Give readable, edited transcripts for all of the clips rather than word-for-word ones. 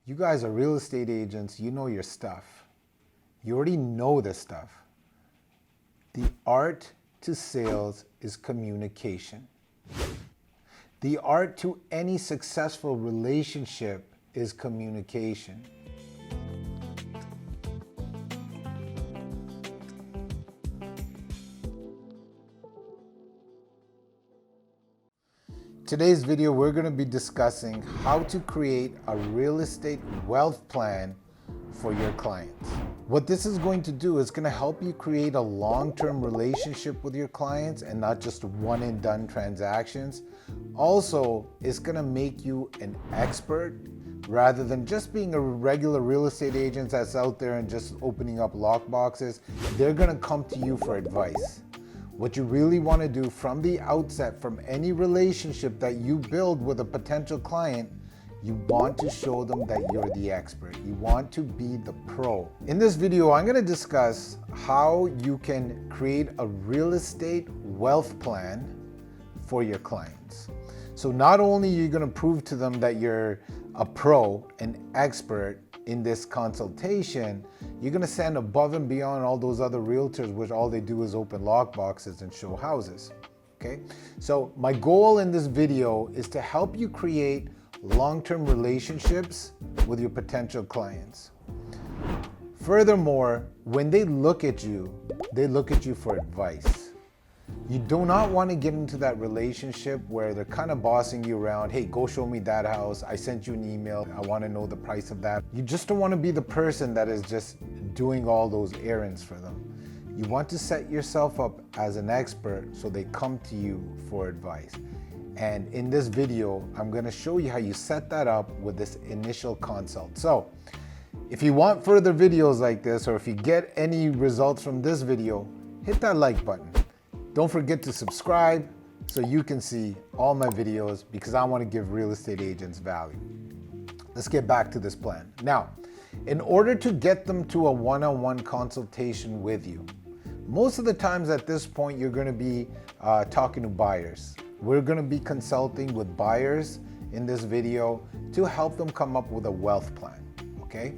You guys are real estate agents. You know your stuff. You already know this stuff. The art to sales is communication. The art to any successful relationship is communication. Today's video, we're going to be discussing how to create a real estate wealth plan for your clients. What this is going to do is going to help you create a long-term relationship with your clients and not just one and done transactions. Also, it's going to make you an expert rather than just being a regular real estate agent that's out there and just opening up lock boxes. They're going to come to you for advice. What you really want to do from the outset, from any relationship that you build with a potential client, you want to show them that you're the expert. You want to be the pro. In this video, I'm going to discuss how you can create a real estate wealth plan for your clients. So not only are you going to prove to them that you're a pro, an expert in this consultation, you're going to stand above and beyond all those other realtors, which all they do is open lock boxes and show houses. Okay, so my goal in this video is to help you create long-term relationships with your potential clients. Furthermore, when they look at you for advice. You do not want to get into that relationship where they're kind of bossing you around. Hey, go show me that house. I sent you an email. I want to know the price of that. You just don't want to be the person that is just doing all those errands for them. You want to set yourself up as an expert so they come to you for advice. And in this video, I'm going to show you how you set that up with this initial consult. So if you want further videos like this, or if you get any results from this video, hit that like button. Don't forget to subscribe so you can see all my videos, because I want to give real estate agents value. Let's get back to this plan. Now, in order to get them to a one-on-one consultation with you, most of the times at this point, you're going to be talking to buyers. We're going to be consulting with buyers in this video to help them come up with a wealth plan, okay?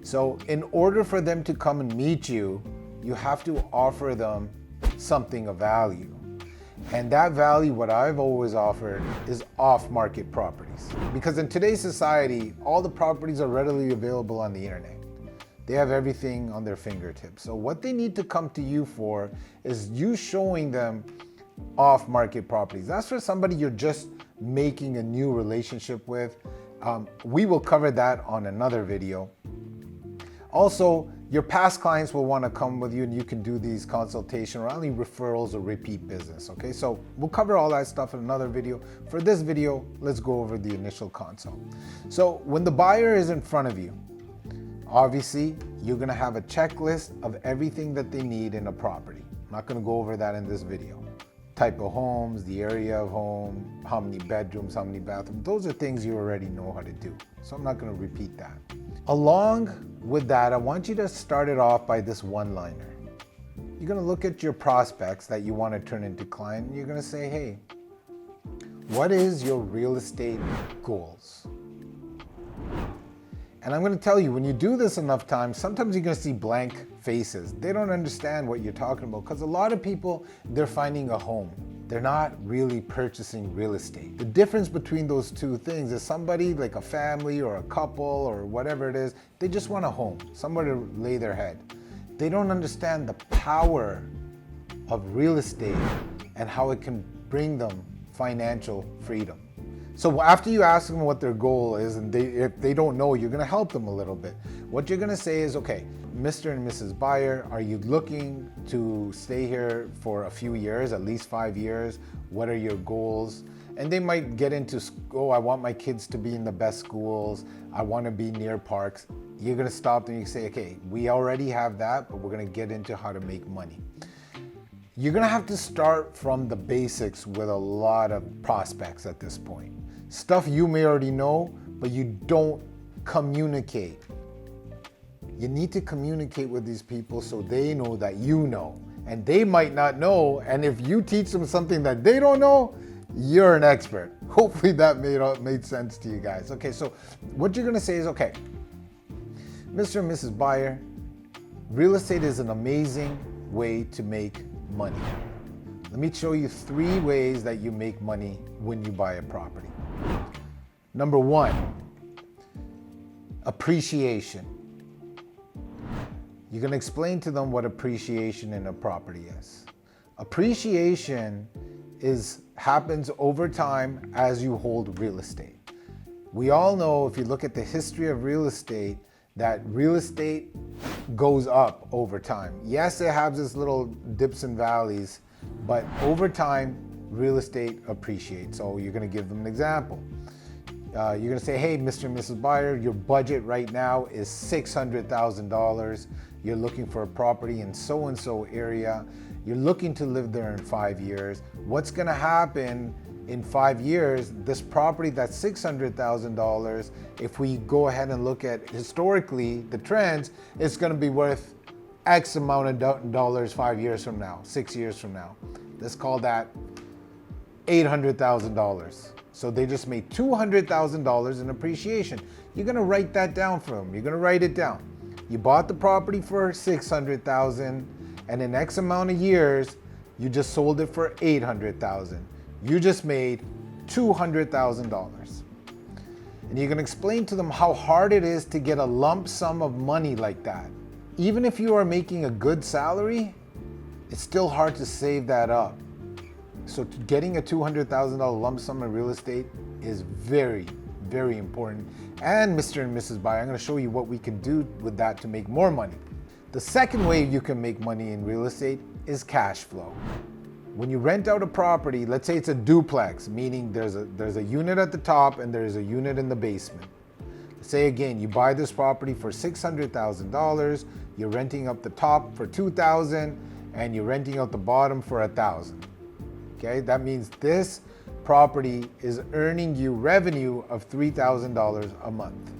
So in order for them to come and meet you, you have to offer them something of value. And that value, what I've always offered, is off-market properties. Because in today's society, all the properties are readily available on the internet. They have everything on their fingertips. So what they need to come to you for is you showing them off-market properties. That's for somebody you're just making a new relationship with. We will cover that on another video. Also, your past clients will want to come with you and you can do these consultation or only referrals or repeat business, okay? So we'll cover all that stuff in another video. For this video, let's go over the initial consult. So when the buyer is in front of you, obviously, you're going to have a checklist of everything that they need in a property. I'm not going to go over that in this video. Type of homes, the area of home, how many bedrooms, how many bathrooms. Those are things you already know how to do. So I'm not going to repeat that. Along with that, I want you to start it off by this one-liner. You're going to look at your prospects that you want to turn into client, and you're going to say, hey, what is your real estate goals? And I'm going to tell you, when you do this enough times, sometimes you're going to see blank faces. They don't understand what you're talking about, because a lot of people, they're finding a home. They're not really purchasing real estate. The difference between those two things is somebody like a family or a couple or whatever it is, they just want a home, somewhere to lay their head. They don't understand the power of real estate and how it can bring them financial freedom. So after you ask them what their goal is, and if they don't know, you're going to help them a little bit. What you're going to say is, okay, Mr. and Mrs. Buyer, are you looking to stay here for a few years, at least 5 years? What are your goals? And they might get into, oh, I want my kids to be in the best schools. I want to be near parks. You're going to stop them and you say, okay, we already have that, but we're going to get into how to make money. You're going to have to start from the basics with a lot of prospects at this point. Stuff you may already know, but you don't communicate. You need to communicate with these people so they know that you know, and they might not know. And if you teach them something that they don't know, You're an expert. Hopefully that made sense to you guys. Okay, so what you're gonna say is, okay, Mr. and Mrs. Buyer, real estate is an amazing way to make money. Let me show you 3 ways that you make money when you buy a property. Number 1, appreciation. You're gonna explain to them what appreciation in a property is. Appreciation happens over time as you hold real estate. We all know, if you look at the history of real estate, that real estate goes up over time. Yes, it has its little dips and valleys, but over time, real estate appreciates. So you're gonna give them an example. You're gonna say, hey, Mr. and Mrs. Buyer, your budget right now is $600,000. You're looking for a property in so-and-so area. You're looking to live there in 5 years. What's gonna happen in 5 years? This property that's $600,000, if we go ahead and look at historically the trends, it's gonna be worth X amount of dollars 5 years from now, 6 years from now. Let's call that $800,000. So they just made $200,000 in appreciation. You're gonna write that down for them. You're gonna write it down. You bought the property for $600,000, and in X amount of years, you just sold it for $800,000. You just made $200,000. And you're gonna explain to them how hard it is to get a lump sum of money like that. Even if you are making a good salary, it's still hard to save that up. So getting a $200,000 lump sum in real estate is very, very important. And Mr. and Mrs. Buyer, I'm gonna show you what we can do with that to make more money. The second way you can make money in real estate is cash flow. When you rent out a property, let's say it's a duplex, meaning there's a unit at the top and there's a unit in the basement. Say again, you buy this property for $600,000, you're renting up the top for $2,000, and you're renting out the bottom for $1,000. Okay, that means this property is earning you revenue of $3,000 a month.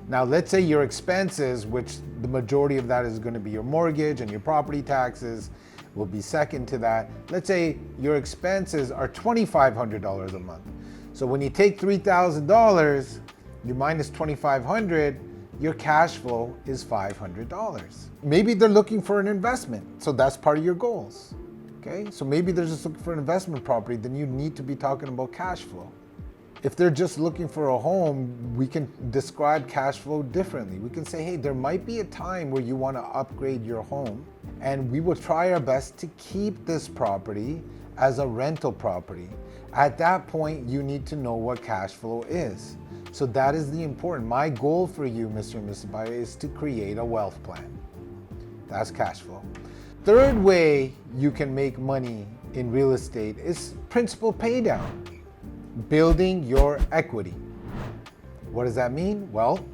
Now, let's say your expenses, which the majority of that is going to be your mortgage and your property taxes, will be second to that. Let's say your expenses are $2,500 a month. So when you take $3,000, you minus $2,500, your cash flow is $500. Maybe they're looking for an investment, so that's part of your goals. Okay, so maybe they're just looking for an investment property, then you need to be talking about cash flow. If they're just looking for a home, we can describe cash flow differently. We can say, hey, there might be a time where you want to upgrade your home, and we will try our best to keep this property as a rental property. At that point, you need to know what cash flow is. So that is the important. My goal for you, Mr. and Mrs. Buyer, is to create a wealth plan. That's cash flow. Third way you can make money in real estate is principal pay down. Building your equity. What does that mean? Well,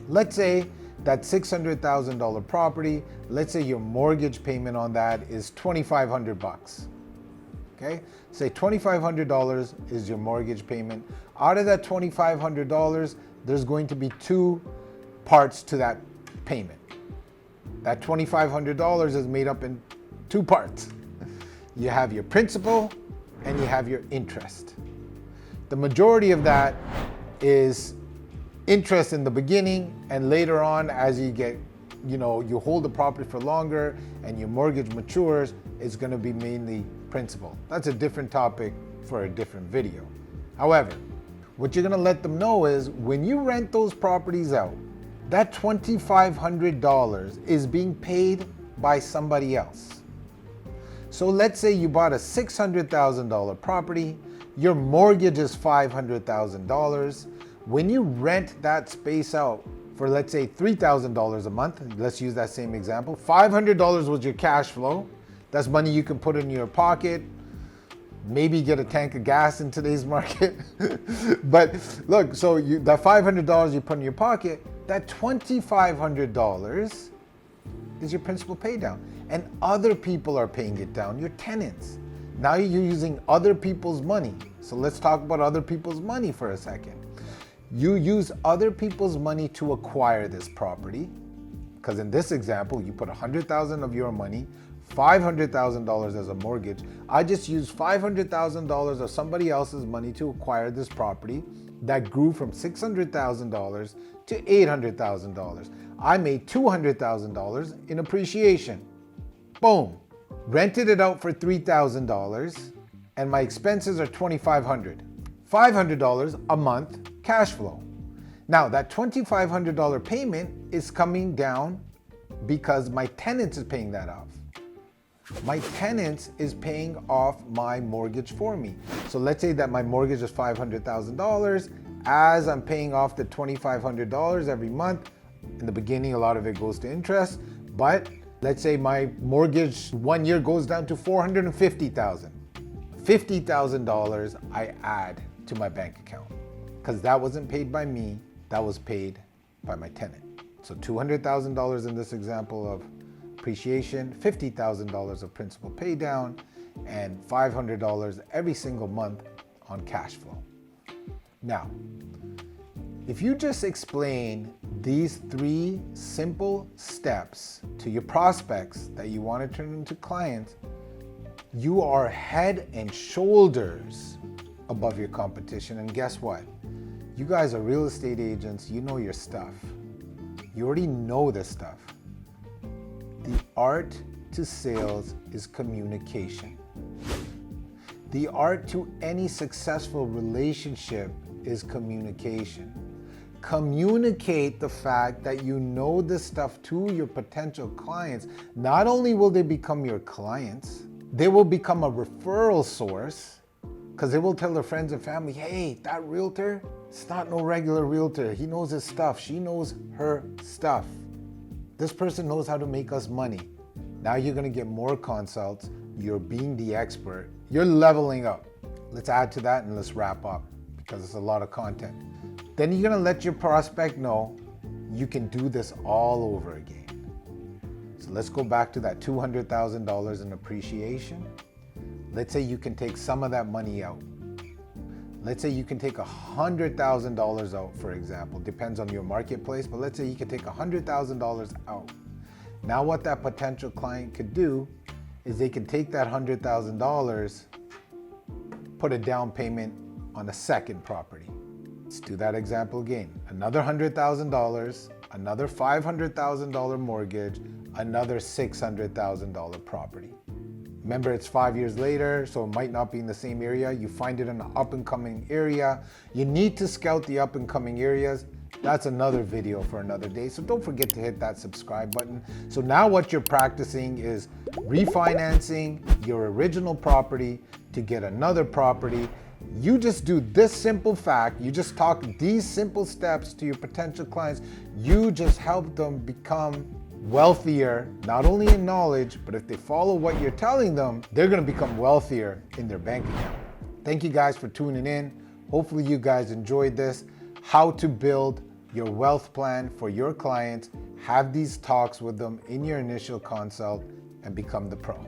let's say that $600,000 property, let's say your mortgage payment on that is $2,500. Okay, say $2,500 is your mortgage payment. Out of that $2,500, there's going to be 2 parts to that payment. That $2,500 is made up in 2 parts. You have your principal and you have your interest. The majority of that is interest in the beginning, and later on, as you get, you hold the property for longer and your mortgage matures, it's going to be mainly principal. That's a different topic for a different video. However, what you're going to let them know is when you rent those properties out, that $2,500 is being paid by somebody else. So let's say you bought a $600,000 property, your mortgage is $500,000. When you rent that space out for, let's say, $3,000 a month, let's use that same example, $500 was your cash flow. That's money you can put in your pocket, maybe get a tank of gas in today's market. But look, so that $500 you put in your pocket, that $2,500 is your principal pay down. And other people are paying it down, your tenants. Now you're using other people's money. So let's talk about other people's money for a second. You use other people's money to acquire this property, because in this example, you put $100,000 of your money, $500,000 as a mortgage. I just used $500,000 of somebody else's money to acquire this property that grew from $600,000 to $800,000. I made $200,000 in appreciation. Boom. Rented it out for $3,000 and my expenses are $2,500. $500 a month cash flow. Now that $2,500 payment is coming down because my tenant is paying that off. My tenant is paying off my mortgage for me. So let's say that my mortgage is $500,000. As I'm paying off the $2,500 every month, in the beginning, a lot of it goes to interest, but let's say my mortgage 1 year goes down to $450,000. $50,000 I add to my bank account because that wasn't paid by me, that was paid by my tenant. So $200,000 in this example of appreciation, $50,000 of principal pay down, and $500 every single month on cash flow. Now, if you just explain these 3 simple steps to your prospects that you want to turn into clients, you are head and shoulders above your competition. And guess what? You guys are real estate agents, you know your stuff. You already know this stuff. The art to sales is communication. The art to any successful relationship is communication. Communicate the fact that you know this stuff to your potential clients. Not only will they become your clients, they will become a referral source because they will tell their friends and family, hey, that realtor, it's not no regular realtor. He knows his stuff. She knows her stuff. This person knows how to make us money. Now you're gonna get more consults. You're being the expert. You're leveling up. Let's add to that and let's wrap up because it's a lot of content. Then you're gonna let your prospect know you can do this all over again. So let's go back to that $200,000 in appreciation. Let's say you can take some of that money out. Let's say you can take $100,000 out, for example. Depends on your marketplace, but let's say you can take $100,000 out. Now what that potential client could do is they can take that $100,000, put a down payment on a second property. Let's do that example again. Another $100,000, another $500,000 mortgage, another $600,000 property. Remember, it's 5 years later, so it might not be in the same area. You find it in an up and coming area. You need to scout the up and coming areas. That's another video for another day. So don't forget to hit that subscribe button. So now what you're practicing is refinancing your original property to get another property. You just do this simple fact. You just talk these simple steps to your potential clients. You just help them become wealthier, not only in knowledge, but if they follow what you're telling them, they're going to become wealthier in their bank account. Thank you guys for tuning in. Hopefully you guys enjoyed this. How to build your wealth plan for your clients. Have these talks with them in your initial consult and become the pro.